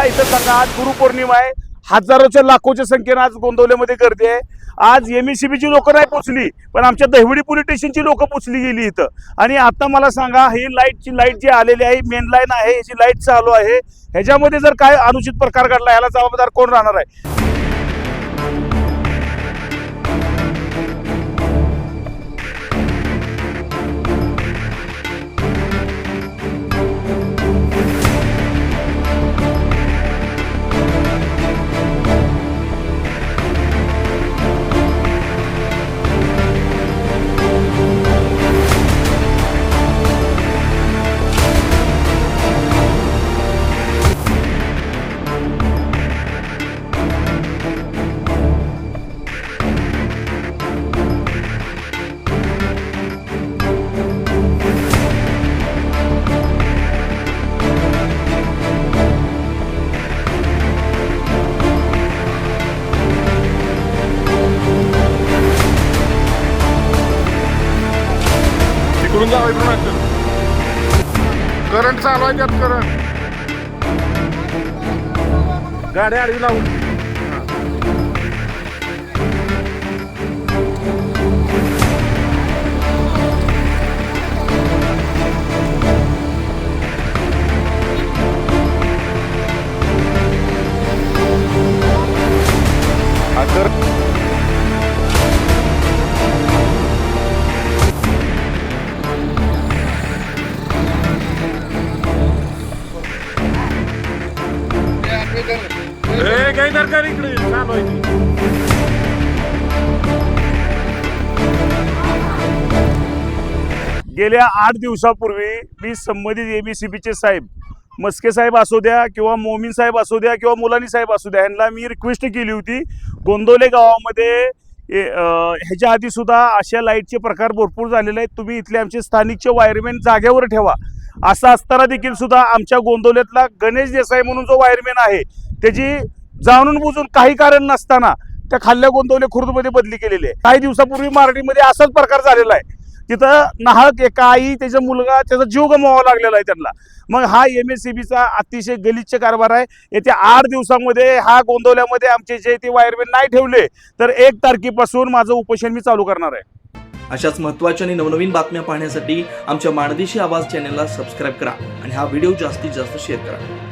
इथं सांगा, आज गुरुपौर्णिमा आहे. हजारोच्या लाखोच्या संख्येने आज गोंदवल्यामध्ये गर्दी आहे. आज एमएससीबीची लोक नाही पोचली, पण आमच्या दहिवडी पोलीस स्टेशनची लोक पोचली गेली इथं. आणि आता मला सांगा, ही लाईट जी आलेली आहे, मेन लाईन आहे, याची लाईट चालू आहे, ह्याच्यामध्ये जर काय अनुचित प्रकार घडला, याला जबाबदार कोण राहणार आहे? इकडून जावं, इकडून करंट चालू आहे, त्यात करंट गाडी आडवी लावून काही दरकार इकडे चालू आहे. गेल्या 8 दिवसापूर्वी मी संबंधित एमएससीबीचे साहेब, मस्के साहेब असू द्या किंवा मोमीन साहेब असू द्या किंवा मुलानी साहेब असू द्या, यांना मी रिक्वेस्ट केली होती. गोंदवले गावामध्ये ह्याच्या आधी सुद्धा अशा लाईटचे प्रकार भरपूर झालेले आहेत. तुम्ही इथले आमचे स्थानिकचे वायरमॅन जागेवर ठेवा. असं असताना देखील सुद्धा आमच्या गोंदवल्यातला गणेश देसाई म्हणून जो वायरमॅन आहे, त्याची जाणून बुजून काही कारण नसताना त्या खाल्ल्या गोंदवले खुर्दमध्ये बदली केलेली आहे. काही दिवसापूर्वी मारडीमध्ये असाच प्रकार झालेला आहे. तिथं नाहक एका आई, त्याचा मुलगा, त्याचा जीव गमवावा लागलेला आहे त्यांना. मग हा एमएससीबीचा अतिशय गलिच्छ कारभार आहे. येत्या 8 दिवसामध्ये हा गोंदवल्यामध्ये आमचे जे ते वायरमॅन नाही ठेवले तर 1 तारखेपासून माझं उपोषण मी चालू करणार आहे. अशाच महत्त्वाच्या आणि नवनवीन बातम्या पाहण्यासाठी आमच्या माणदेशी आवाज चॅनलला सबस्क्राईब करा आणि हा व्हिडिओ जास्तीत जास्त शेअर करा.